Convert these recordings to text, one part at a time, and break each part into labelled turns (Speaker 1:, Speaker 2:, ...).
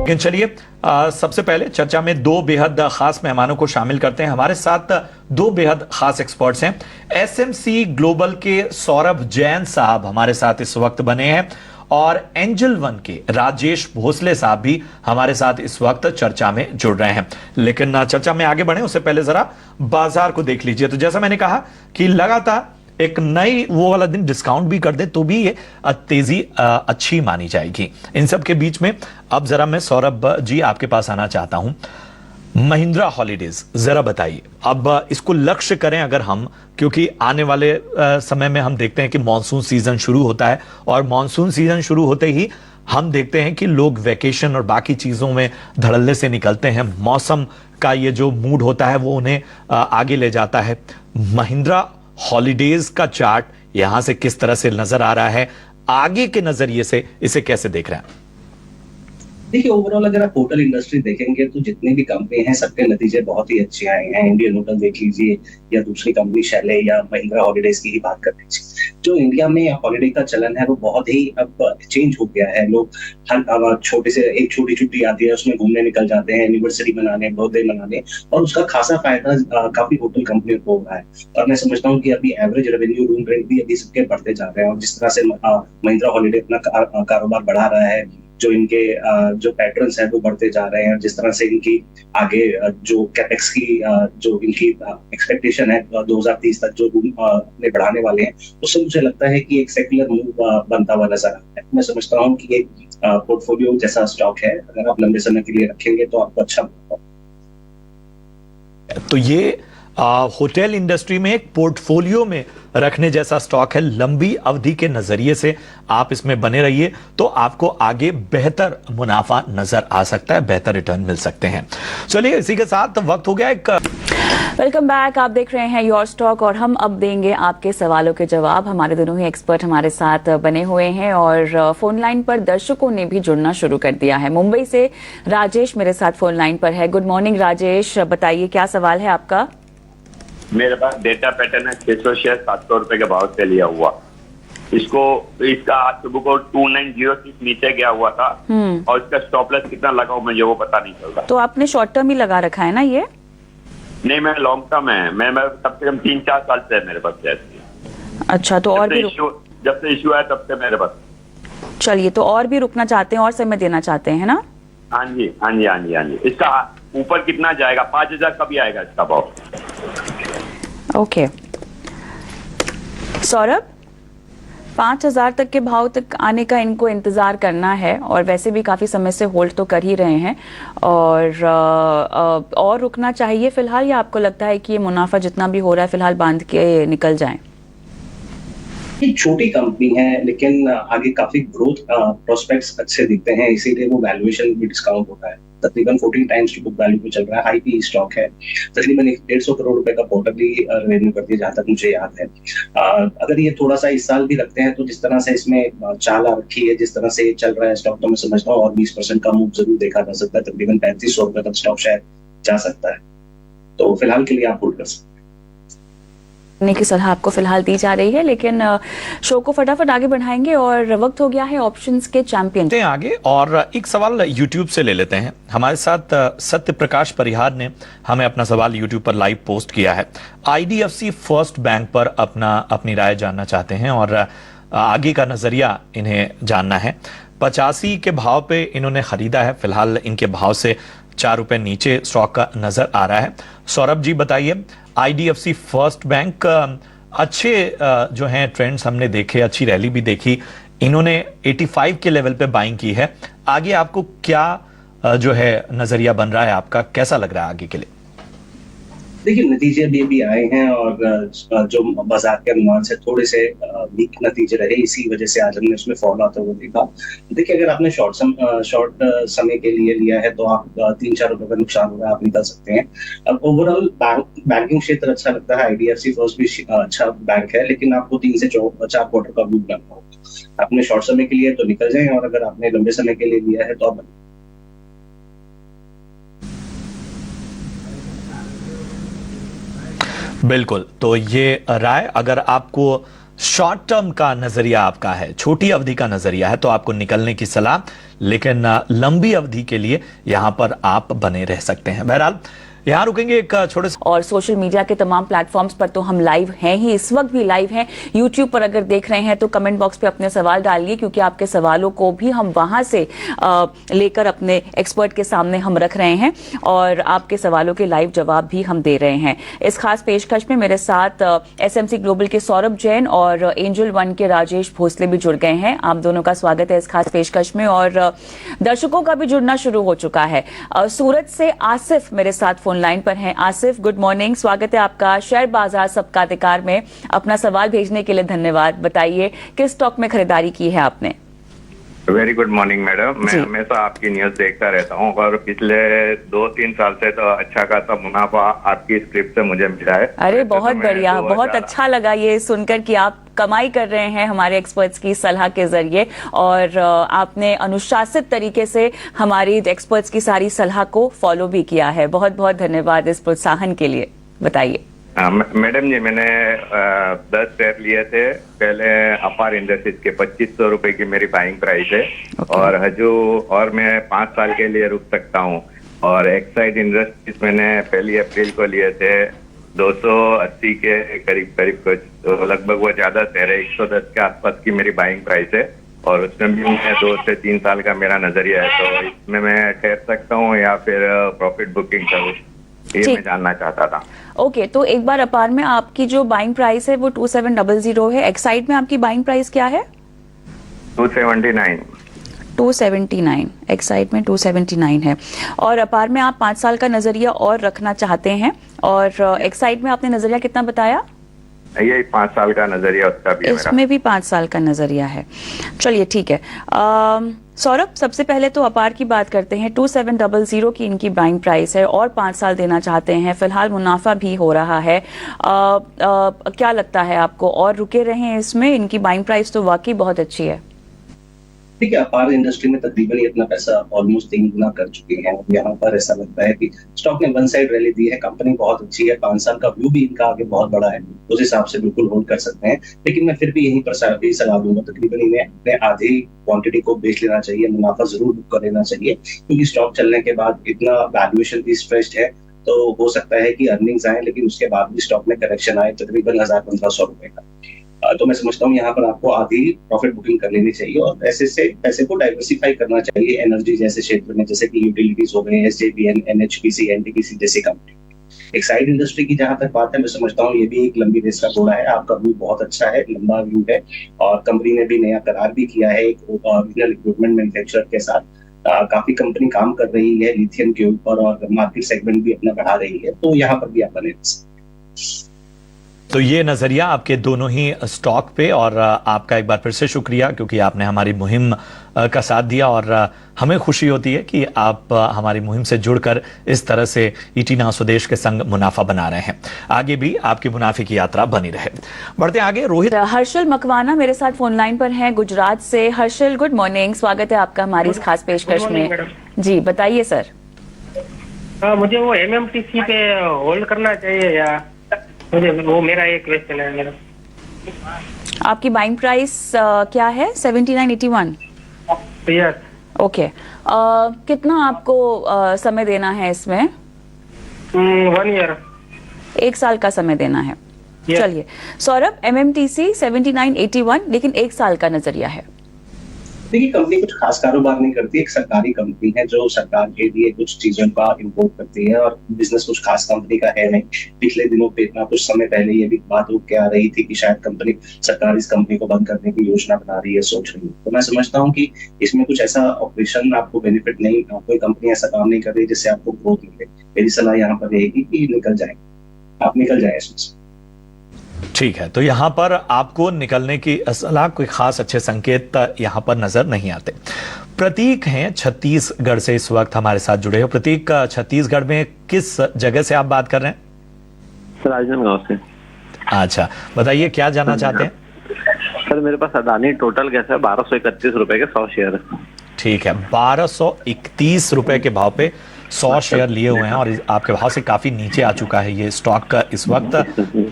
Speaker 1: लेकिन चलिए सबसे पहले चर्चा में दो बेहद खास मेहमानों को शामिल करते हैं। हमारे साथ दो बेहद खास एक्सपर्ट्स हैं। एसएमसी ग्लोबल के सौरभ जैन साहब हमारे साथ इस वक्त बने हैं और एंजल वन के राजेश भोसले साहब भी हमारे साथ इस वक्त चर्चा में जुड़ रहे हैं। लेकिन चर्चा में आगे बढ़े उससे पहले जरा बाजार को देख लीजिए। तो जैसा मैंने कहा कि लगातार एक नई वो वाला दिन डिस्काउंट भी कर दे तो भी ये तेजी अच्छी मानी जाएगी। इन सब के बीच में अब जरा मैं सौरभ जी आपके पास आना चाहता हूं। महिंद्रा हॉलीडेज जरा बताइए, अब इसको लक्ष्य करें अगर हम, क्योंकि आने वाले समय में हम देखते हैं कि मॉनसून सीजन शुरू होता है और मॉनसून सीजन शुरू होते ही हम देखते हैं कि लोग वैकेशन और बाकी चीजों में धड़ल्ले से निकलते हैं। मौसम का ये जो मूड होता है वो उन्हें आगे ले जाता है। महिंद्रा हॉलीडेज का चार्ट यहां से किस तरह से नजर आ रहा है, आगे के नजरिए से इसे कैसे देख रहे हैं?
Speaker 2: देखिए, ओवरऑल अगर आप होटल इंडस्ट्री देखेंगे तो जितनी भी कंपनी हैं सबके नतीजे बहुत ही अच्छे आए हैं। इंडियन होटल देख लीजिए या दूसरी कंपनी शैले या महिंद्रा हॉलीडेज की ही बात कर लीजिए। जो इंडिया में हॉलीडे का चलन है वो बहुत ही अब चेंज हो गया है। लोग हर छोटे से एक छोटी छुट्टी आती है उसमें घूमने निकल जाते हैं, एनिवर्सरी मनाने, बर्थडे मनाने, और उसका खासा फायदा काफी होटल कंपनियों को हो रहा है। और मैं समझता हूँ कि अभी एवरेज रेवेन्यू रूम रेंट भी अभी सबके बढ़ते जा रहे हैं। और जिस तरह से महिंद्रा हॉलीडे अपना कारोबार बढ़ा रहा है, जो इनके जो पैटर्न्स हैं वो बढ़ते जा रहे हैं, जिस तरह से इनकी आगे जो कैपेक्स की जो इनकी एक्सपेक्टेशन है 2030 तक जो रूम बढ़ाने वाले हैं, उससे मुझे लगता है कि एक सेक्युलर मूव बनता हुआ नजर आता है। मैं समझता हूँ कि एक पोर्टफोलियो जैसा स्टॉक है, अगर आप लंबे समय के लिए रखेंगे तो आपको अच्छा मिलेगा।
Speaker 1: तो ये होटल इंडस्ट्री में एक पोर्टफोलियो में रखने जैसा स्टॉक है। लंबी अवधि के नजरिए से आप इसमें बने रहिए तो आपको आगे बेहतर मुनाफा नजर आ सकता है, बेहतर रिटर्न मिल सकते हैं। चलिए इसी के साथ वक्त हो गया एक
Speaker 3: वेलकम बैक। आप देख रहे हैं योर स्टॉक और हम अब देंगे आपके सवालों के जवाब। हमारे दोनों ही एक्सपर्ट हमारे साथ बने हुए हैं और फोन लाइन पर दर्शकों ने भी जुड़ना शुरू कर दिया है। मुंबई से राजेश मेरे साथ फोन लाइन पर है। गुड मॉर्निंग राजेश, बताइए क्या सवाल है आपका?
Speaker 4: मेरे पास डेटा पैटर्न है 600 शेयर 700 रुपए के भाव से लिया हुआ। इसका आज सुबह को 2906 नीचे गया हुआ था और इसका स्टॉप लॉस कितना लगा हो मुझे वो पता नहीं चल रहा।
Speaker 3: तो आपने शॉर्ट टर्म ही लगा रखा है ना ये?
Speaker 4: नहीं, मैं लॉन्ग टर्म है। मैं कम से कम 3-4 साल से है मेरे पास शेयर।
Speaker 3: अच्छा, तो और भी
Speaker 4: जब से इश्यू आया तब से मेरे पास।
Speaker 3: चलिए, तो और भी रुकना चाहते हैं और समय देना चाहते हैं ना?
Speaker 4: हाँ जी हाँ जी हाँ जी हाँ जी। इसका ऊपर कितना जाएगा? 5000 कभी आएगा इसका भाव?
Speaker 3: ओके सौरभ, 5000 तक के भाव तक आने का इनको इंतजार करना है और वैसे भी काफी समय से होल्ड तो कर ही रहे हैं। और रुकना चाहिए फिलहाल, या आपको लगता है कि ये मुनाफा जितना भी हो रहा है फिलहाल बांध के निकल जाएं?
Speaker 2: ये छोटी कंपनी है लेकिन आगे काफी ग्रोथ प्रोस्पेक्ट्स अच्छे दिखते हैं, इसीलिए वो वैल्यूएशन भी डिस्काउंट होता है। तकरीबन 14 टाइम्स की बुक वैल्यू पे चल रहा है। हाई पी स्टॉक है, तकरीबन 150 करोड़ रुपए का क्वार्टरली रेवेन्यू करती है जहां तक मुझे याद है। अगर ये थोड़ा सा इस साल भी रखते हैं तो जिस तरह से इसमें चाल आ रखी है, जिस तरह से ये चल रहा है स्टॉक, तो मैं समझता हूँ और 20% का मूव जरूर देखा जा सकता है। तकरीबन 3500 रुपए तक स्टॉक शायद जा सकता है। तो फिलहाल के लिए आप होल्ड कर सकते हैं।
Speaker 3: की सलाह आपको फिलहाल दी जा रही है, लेकिन शो को फटाफट आगे बढ़ाएंगे और वक्त हो गया है ऑप्शंस के चैंपियन
Speaker 1: आगे। और एक सवाल यूट्यूब से ले लेते हैं। हमारे साथ सत्य प्रकाश परिहार ने हमें अपना सवाल यूट्यूब पर लाइव पोस्ट किया है। आईडीएफसी फर्स्ट बैंक पर अपनी राय जानना चाहते हैं और आगे का नजरिया इन्हें जानना है। 85 के भाव पे इन्होंने खरीदा है। फिलहाल इनके भाव से 4 रुपए नीचे स्टॉक का नजर आ रहा है। सौरभ जी बताइए, आईडीएफसी फर्स्ट बैंक अच्छे जो हैं ट्रेंड्स हमने देखे, अच्छी रैली भी देखी। इन्होंने 85 के लेवल पे बाइंग की है। आगे आपको क्या जो है नजरिया बन रहा है, आपका कैसा लग रहा है आगे के लिए?
Speaker 2: देखिए, नतीजे भी आए हैं और जो बाजार के अनुमान से थोड़े से वीक नतीजे रहे, इसी वजह से आज हमने उसमें फॉल आता हुआ देखा। देखिए, अगर आपने शॉर्ट समय के लिए लिया है तो आप 3-4 रुपए का नुकसान होगा, आप निकल सकते हैं। अब ओवरऑल बैंकिंग क्षेत्र अच्छा लगता है। आईडीएफसी फर्स्ट भी अच्छा बैंक है, लेकिन आपको 3 से 4 क्वार्टर का व्यू करना होगा। आपने शॉर्ट समय के लिए तो निकल जाए और अगर आपने लंबे समय के लिए लिया है तो आप
Speaker 1: बिल्कुल। तो ये राय, अगर आपको शॉर्ट टर्म का नजरिया आपका है, छोटी अवधि का नजरिया है, तो आपको निकलने की सलाह, लेकिन लंबी अवधि के लिए यहां पर आप बने रह सकते हैं। बहरहाल यहां रुकेंगे एक छोटे से।
Speaker 3: और सोशल मीडिया के तमाम प्लेटफॉर्म्स पर तो हम लाइव हैं ही, इस वक्त भी लाइव हैं। यूट्यूब पर अगर देख रहे हैं तो कमेंट बॉक्स पे अपने सवाल डालिए, क्योंकि आपके सवालों को भी हम वहां से लेकर अपने एक्सपर्ट के सामने हम रख रहे हैं और आपके सवालों के लाइव जवाब भी हम दे रहे हैं। इस खास पेशकश में मेरे साथ एसएमसी ग्लोबल के सौरभ जैन और एंजल वन के राजेश भोसले भी जुड़ गए हैं। आप दोनों का स्वागत है इस खास पेशकश में, और दर्शकों का भी जुड़ना शुरू हो चुका है। सूरत से आसिफ मेरे साथ फोन लाइन पर हैं। आसिफ, गुड मॉर्निंग, स्वागत है आपका शेयर बाजार सबका अधिकार में। अपना सवाल भेजने के लिए धन्यवाद। बताइए किस स्टॉक में खरीदारी की है आपने?
Speaker 5: Very good morning madam. मैं हमेशा आपकी न्यूज देखता रहता हूँ और पिछले 2-3 साल से तो अच्छा खासा मुनाफा आपकी स्क्रिप्ट से मुझे मिला है।
Speaker 3: अरे बहुत बढ़िया, बहुत अच्छा लगा ये सुनकर कि आप कमाई कर रहे हैं हमारे एक्सपर्ट्स की सलाह के जरिए, और आपने अनुशासित तरीके से हमारी एक्सपर्ट्स की सारी सलाह को फॉलो भी किया है। बहुत बहुत धन्यवाद इस प्रोत्साहन के लिए। बताइए।
Speaker 5: मैडम जी, मैंने 10 शेयर लिए थे पहले अपार इंडस्ट्रीज के। 2500 रुपए की मेरी बाइंग प्राइस है। और मैं 5 साल के लिए रुक सकता हूँ। और एक्साइड इंडस्ट्रीज मैंने 1 अप्रैल को लिए थे 280 के करीब कुछ, तो लगभग वो ज्यादा शेयर है। 110 के आसपास की मेरी बाइंग प्राइस है और उसमें भी मैं 2 से 3 साल का मेरा नजरिया है। तो इसमें मैं ठहर सकता हूँ या फिर प्रॉफिट बुकिंग करूँ, ये मैं जानना चाहता था।
Speaker 3: ओके, तो एक बार अपार में आपकी जो बाइंग प्राइस है वो 2700 है। एक्साइड में आपकी बाइंग प्राइस क्या है?
Speaker 5: 279।
Speaker 3: 279, एक्साइड में 279 है। और अपार में आप 5 साल का नजरिया और रखना चाहते हैं, और एक्साइड में आपने नजरिया कितना बताया?
Speaker 5: ये 5 साल का नजरिया उसका भी है मेरा।
Speaker 3: इसमें भी 5 साल का नजरिया है। चलिए ठीक है। सौरभ, सबसे पहले तो अपार की बात करते हैं। 2700 की इनकी बाइंग प्राइस है और 5 साल देना चाहते हैं। फिलहाल मुनाफा भी हो रहा है। क्या लगता है आपको, और रुके रहें इसमें? इनकी बाइंग प्राइस तो वाकई बहुत अच्छी है।
Speaker 2: ठीक है, अपार इंडस्ट्री में तकरीबन ये अपना पैसा ऑलमोस्ट 3 गुना कर चुके हैं। यहाँ पर ऐसा लगता है कि स्टॉक ने वन साइड रैली दी है। कंपनी बहुत अच्छी है, 5 साल का व्यू भी इनका आगे बहुत बड़ा है, उस हिसाब से बिल्कुल होल्ड कर सकते हैं। लेकिन मैं फिर भी यहीं पर सलाह दूंगा, तकरीबन इन्हें अपने आधी क्वांटिटी को बेच लेना चाहिए, मुनाफा जरूर बुक कर लेना चाहिए, क्योंकि स्टॉक चलने के बाद इतना वैल्यूएशन भी स्ट्रेस्ड है। तो हो सकता है कि अर्निंग्स आए लेकिन उसके बाद भी स्टॉक में करेक्शन आए तकरीबन 1000-1500 रुपए का। तो मैं समझता हूँ यहाँ पर आपको आधी प्रॉफिट बुकिंग कर लेनी चाहिए और ऐसे से पैसे को डाइवर्सिफाई करना चाहिए एनर्जी जैसे क्षेत्र में, जैसे कि यूटिलिटीज हो गए, एसजेवीएन, एनएचपीसी, एनटीपीसी जैसी कंपनी। एक्साइड इंडस्ट्री की जहां तक बात है, मैं समझता हूँ ये भी एक लंबी रेस का घोड़ा है। आपका व्यू बहुत अच्छा है, लंबा व्यू है, और कंपनी ने भी नया करार भी किया है एक ओरिजिनल इक्विपमेंट मैन्युफैक्चरर के साथ। काफी कंपनी काम कर रही है लिथियम के ऊपर और मार्केट सेगमेंट भी अपना बढ़ा रही है, तो यहाँ पर भी आप बने।
Speaker 1: तो ये नजरिया आपके दोनों ही स्टॉक पे, और आपका एक बार फिर से शुक्रिया, क्योंकि आपने हमारी मुहिम का साथ दिया, और हमें खुशी होती है कि आप हमारी मुहिम से जुड़कर इस तरह से ईटीना स्वदेश के संग मुनाफा बना रहे हैं। आगे भी आपकी मुनाफे की यात्रा बनी रहे। बढ़ते आगे। रोहित।
Speaker 3: हर्षल मकवाना मेरे साथ फोन लाइन पर हैं गुजरात से। हर्षल, गुड मॉर्निंग, स्वागत है आपका हमारी इस खास पेशकश में। जी बताइए सर।
Speaker 6: मुझे वो एमएमटीसी पे होल्ड करना चाहिए या मुझे, वो मेरा एक क्वेश्चन है मेरा।
Speaker 3: आपकी बाइंग प्राइस क्या है? 7981।
Speaker 6: यस।
Speaker 3: ओके, कितना आपको समय देना है इसमें?
Speaker 6: 1 ईयर।
Speaker 3: 1 साल का समय देना है। चलिए सौरभ, एमएमटीसी 7981, लेकिन 1 साल का नजरिया है।
Speaker 2: देखिए, कंपनी कुछ खास कारोबार नहीं करती, एक सरकारी कंपनी है जो सरकार के लिए कुछ चीजों का इंपोर्ट करती है, और बिजनेस कुछ खास कंपनी का है नहीं। पिछले दिनों पे इतना कुछ समय पहले ये भी बात उठ के आ रही थी कि शायद कंपनी, सरकार इस कंपनी को बंद करने की योजना बना रही है, सोच रही है। तो मैं समझता हूँ कि इसमें कुछ ऐसा ऑपरेशन आपको बेनिफिट नहीं, कोई कंपनी ऐसा काम नहीं कर रही जिससे आपको ग्रोथ मिले। मेरी सलाह यहाँ पर रहेगी कि निकल जाए, आप निकल जाए इसमें।
Speaker 1: ठीक है, तो यहां पर आपको निकलने की सलाह, कोई खास अच्छे संकेत यहां पर नजर नहीं आते। प्रतीक हैं छत्तीसगढ़ से इस वक्त हमारे साथ जुड़े हो। प्रतीक, छत्तीसगढ़ में किस जगह से आप बात कर रहे हैं?
Speaker 7: राजनांदगांव से।
Speaker 1: अच्छा, बताइए क्या जानना चाहते हैं?
Speaker 7: सर, मेरे पास अदानी टोटल गैस है 1231 रुपए के 100 शेयर।
Speaker 1: ठीक है, 1231 रुपए के भाव पे 100 शेयर लिए हुए हैं और आपके भाव से काफी नीचे आ चुका है ये स्टॉक का इस वक्त।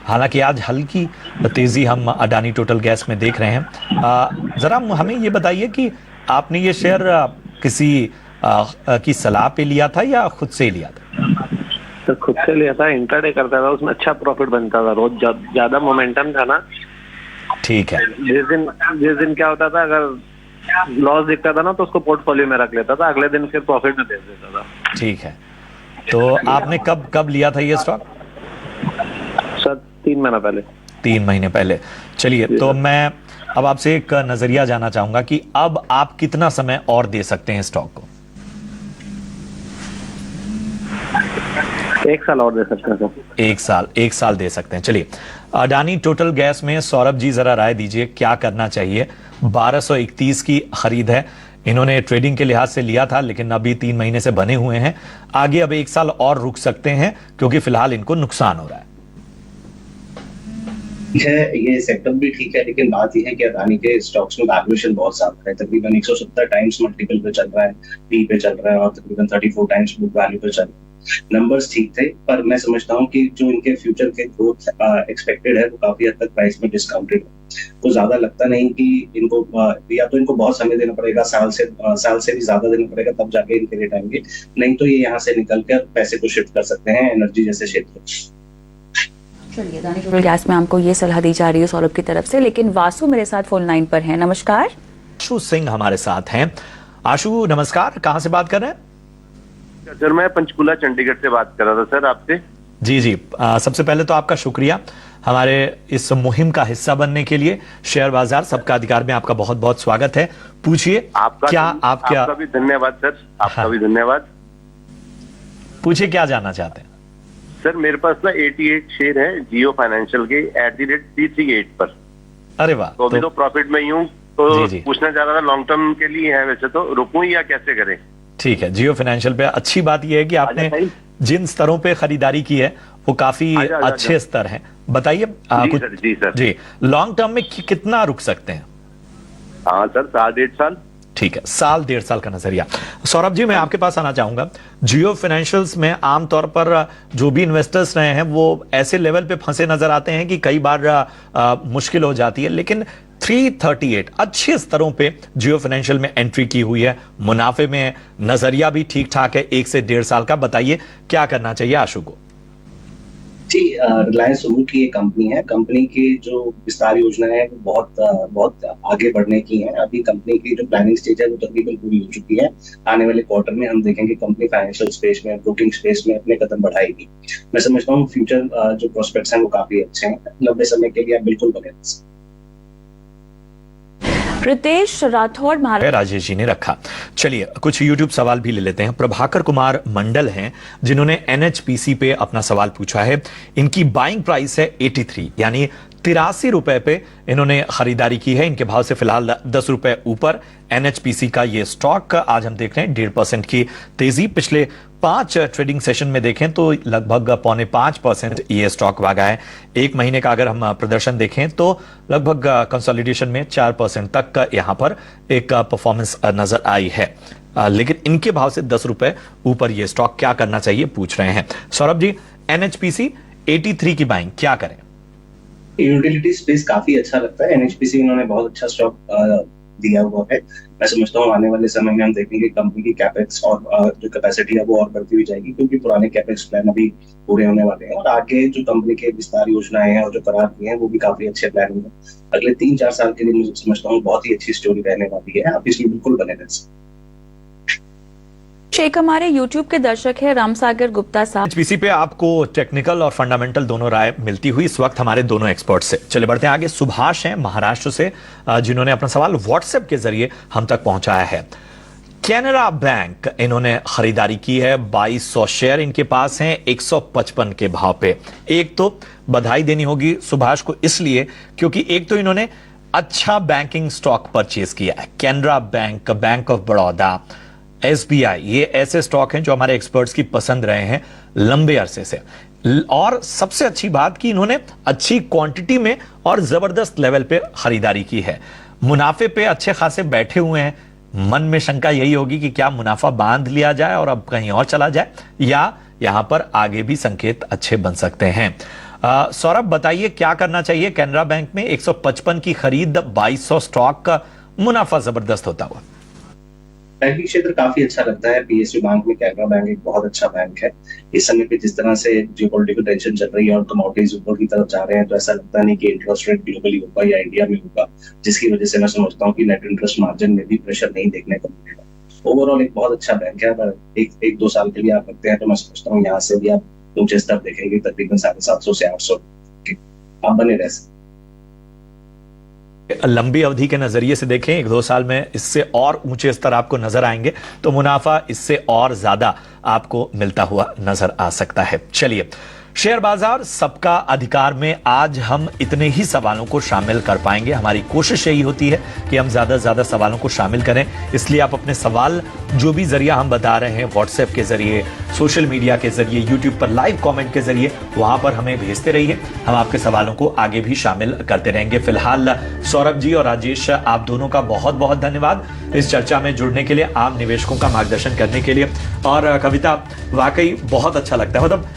Speaker 1: हालांकि आज हल्की तेजी हम अडानी टोटल गैस में देख रहे हैं। जरा हमें ये बताइए कि आपने ये शेयर किसी की सलाह पे लिया था या खुद से लिया था?
Speaker 7: तो खुद से लिया था, इंट्राडे करता था, उसमें अच्छा प्रॉफिट बनता था, रोज ज्यादा मोमेंटम था ना।
Speaker 1: ठीक है।
Speaker 7: जिस दिन क्या होता था, अगर लॉस दिखता था ना तो उसको पोर्टफोलियो में रख लेता था, अगले दिन फिर प्रॉफिट में बेच देता था।
Speaker 1: ठीक है, तो आपने कब लिया था ये स्टॉक?
Speaker 7: सर 3 महीना पहले।
Speaker 1: 3 महीने पहले। चलिए, तो मैं अब आपसे एक नजरिया जानना चाहूंगा कि अब आप कितना समय और दे सकते हैं स्टॉक को?
Speaker 7: 1 साल और दे सकते हैं सर।
Speaker 1: 1 साल दे सकते हैं। चलिए, अडानी टोटल गैस में सौरभ जी जरा राय दीजिए, क्या करना चाहिए? 1231 की खरीद है, इन्होंने ट्रेडिंग के लिहाज से लिया था, लेकिन अभी 3 महीने से बने हुए हैं। आगे अब 1 साल और रुक सकते हैं क्योंकि फिलहाल इनको नुकसान हो रहा है।
Speaker 2: ये सेक्टर भी ठीक है, लेकिन बात यह है कि अदानी के स्टॉक्स में वैल्यूएशन बहुत ज्यादा है। तकरीबन 170 टाइम्स मल्टीपल पे चल रहा है, पी पे चल रहा है, और तकरीबन 34 टाइम्स बुक वैल्यू पे चल रहा है। नंबर्स ठीक थे, पर मैं समझता हूँ कि जो इनके फ्यूचर के ग्रोथ एक्सपेक्टेड है वो काफी हद तक प्राइस में डिस्काउंटेड है। तो ज्यादा लगता नहीं कि इनको या तो इनको बहुत समय देना पड़ेगा, साल से भी ज्यादा देना पड़ेगा, तब जाके इनके रेट आएंगे। नहीं तो ये यहाँ से निकल कर पैसे को शिफ्ट कर सकते हैं एनर्जी जैसे क्षेत्र।
Speaker 3: चलिए, अडानी टोटल गैस में आपको ये सलाह दी जा रही है सौरभ की तरफ से, लेकिन वासु मेरे साथ फोन लाइन पर है। नमस्कार।
Speaker 1: आशु सिंह हमारे साथ हैं। आशु नमस्कार, कहां से बात कर रहे हैं?
Speaker 8: सर मैं पंचकुला चंडीगढ़ से बात कर रहा था सर आपसे।
Speaker 1: जी, सबसे पहले तो आपका शुक्रिया हमारे इस मुहिम का हिस्सा बनने के लिए। शेयर बाजार सबका अधिकार में आपका बहुत बहुत स्वागत है। पूछिए,
Speaker 8: आपका भी धन्यवाद सर, आपका भी धन्यवाद।
Speaker 1: पूछिए, क्या जानना चाहते हैं?
Speaker 8: सर मेरे पास ना 88 शेयर है जियो फाइनेंशियल के @338 पर।
Speaker 1: अरे वाह,
Speaker 8: तो अभी तो प्रॉफिट में ही हूँ, तो
Speaker 1: जी।
Speaker 8: पूछना चाह रहा था लॉन्ग टर्म के लिए है, वैसे तो रुकूं या कैसे करें?
Speaker 1: ठीक है, जियो फाइनेंशियल पे अच्छी बात यह है कि आपने जिन स्तरों पे खरीदारी की है वो काफी अच्छे स्तर हैं। बताइए जी, लॉन्ग टर्म में कितना रुक सकते हैं?
Speaker 8: हाँ सर, 1.5 साल।
Speaker 1: ठीक है, 1.5 साल का नजरिया। सौरभ जी, मैं आपके पास आना चाहूंगा। जियो फाइनेंशियल्स में आमतौर पर जो भी इन्वेस्टर्स रहे हैं वो ऐसे लेवल पे फंसे नजर आते हैं कि कई बार मुश्किल हो जाती है, लेकिन 338 अच्छे स्तरों पे जियो फाइनेंशियल में एंट्री की हुई है, मुनाफे में नजरिया भी ठीक ठाक है 1 से 1.5 साल का। बताइए क्या करना चाहिए आशु को?
Speaker 2: जी, रिलायंस सुमो की एक कंपनी है। कंपनी की जो विस्तार योजना है वो बहुत आगे बढ़ने की है। अभी कंपनी की जो प्लानिंग स्टेज है वो तकरीबन पूरी हो चुकी है। आने वाले क्वार्टर में हम देखेंगे कंपनी फाइनेंशियल स्पेस में, ब्रोकिंग स्पेस में अपने कदम बढ़ाएगी। मैं समझता हूँ फ्यूचर जो प्रोस्पेक्ट्स हैं वो काफी अच्छे हैं। लंबे समय के लिए आप बिल्कुल बने रह सकते हैं।
Speaker 3: रितेश राठौड़
Speaker 1: राजेश जी ने रखा। चलिए, कुछ YouTube सवाल भी ले लेते हैं। प्रभाकर कुमार मंडल हैं जिन्होंने NHPC पे अपना सवाल पूछा है। इनकी बाइंग प्राइस है 83, यानी 83 रुपए पे इन्होंने खरीदारी की है। इनके भाव से फिलहाल 10 रुपए ऊपर NHPC का ये स्टॉक। आज हम देख रहे हैं 1.5% की तेजी। पिछले 5 ट्रेडिंग सेशन में देखें तो लगभग 4.25% ये स्टॉक भागा है। 1 महीने का अगर हम प्रदर्शन देखें तो लगभग कंसोलिडेशन में 4% तक का यहां पर एक परफॉर्मेंस नजर आई है। लेकिन इनके भाव से 10 रुपए ऊपर ये स्टॉक, क्या करना चाहिए पूछ रहे हैं सौरभ जी। NHPC 83 की बाइंग क्या करें?
Speaker 2: यूटिलिटी स्पेस काफी अच्छा लगता है। NHPC इन्होंने बहुत अच्छा स्टॉक दिया हुआ है। मैं समझता हूँ आने वाले समय में हम देखेंगे कंपनी की कैपेक्स और जो कैपेसिटी है वो और बढ़ती हुई जाएगी, क्योंकि पुराने कैपेक्स प्लान अभी पूरे होने वाले हैं और आगे जो कंपनी के विस्तार योजनाएं हैं और जो करार किए हैं वो भी काफी अच्छे प्लान हैं। अगले 3-4 साल के लिए मुझे समझता हूँ बहुत ही अच्छी स्टोरी रहने वाली है। आप इसमें बिल्कुल बने रह सकते।
Speaker 3: एक हमारे YouTube के दर्शक है रामसागर गुप्ता साहब।
Speaker 1: NHPC पे आपको टेक्निकल और फंडामेंटल दोनों राय मिलती हुई इस वक्त हमारे दोनों एक्सपर्ट से। चले बढ़ते हैं आगे। सुभाष हैं महाराष्ट्र से, जिन्होंने अपना सवाल व्हाट्सएप के जरिए हम तक पहुंचाया है। कैनरा बैंक इन्होंने खरीदारी की है, 2200 शेयर इनके पास हैं 155 के भाव पे। एक तो बधाई देनी होगी सुभाष को, इसलिए क्योंकि एक तो इन्होंने अच्छा बैंकिंग स्टॉक परचेज किया है। Canara bank, bank of Baroda, SBI, ये ऐसे स्टॉक हैं जो हमारे एक्सपर्ट्स की पसंद रहे हैं लंबे अरसे से। और सबसे अच्छी बात कि इन्होंने अच्छी क्वांटिटी में और जबरदस्त लेवल पे खरीदारी की है। मुनाफे पे अच्छे खासे बैठे हुए हैं। मन में शंका यही होगी कि क्या मुनाफा बांध लिया जाए और अब कहीं और चला जाए, या यहां पर आगे भी संकेत अच्छे बन सकते हैं। सौरभ बताइए क्या करना चाहिए। कैनरा बैंक में 155 की खरीद, 2200 स्टॉक का मुनाफा जबरदस्त होता हुआ।
Speaker 2: बैंकिंग क्षेत्र काफी अच्छा लगता है। पीएसयू बैंक में कैनरा बैंक एक बहुत अच्छा बैंक है। इस समय पे जिस तरह से जियोपॉलिटिकल टेंशन चल रही है और कमोडिटीज ऊपर की तरफ जा रहे हैं, तो ऐसा लगता नहीं कि इंटरेस्ट रेट ग्लोबली होगा या इंडिया में होगा, जिसकी वजह से मैं समझता हूँ कि नेट इंटरेस्ट मार्जिन में भी प्रेशर नहीं देखने को मिलेगा। ओवरऑल एक बहुत अच्छा बैंक है। अगर एक दो साल के लिए आप रखते हैं तो मैं समझता हूँ यहाँ से भी आप ऊंचे स्तर देखेंगे, तकरीबन 750 से 800 आप बने रह सकते।
Speaker 1: लंबी अवधि के नजरिए से देखें, 1-2 साल में इससे और ऊंचे स्तर आपको नजर आएंगे, तो मुनाफा इससे और ज्यादा आपको मिलता हुआ नजर आ सकता है। चलिए, शेयर बाजार सबका अधिकार में आज हम इतने ही सवालों को शामिल कर पाएंगे। हमारी कोशिश यही होती है कि हम ज्यादा से ज्यादा सवालों को शामिल करें, इसलिए आप अपने सवाल जो भी जरिया हम बता रहे हैं, व्हाट्सएप के जरिए, सोशल मीडिया के जरिए, यूट्यूब पर लाइव कमेंट के जरिए, वहां पर हमें भेजते रहिए। हम आपके सवालों को आगे भी शामिल करते रहेंगे। फिलहाल सौरभ जी और राजेश, आप दोनों का बहुत बहुत धन्यवाद इस चर्चा में जुड़ने के लिए, आम निवेशकों का मार्गदर्शन करने के लिए। और कविता, वाकई बहुत अच्छा लगता है, मतलब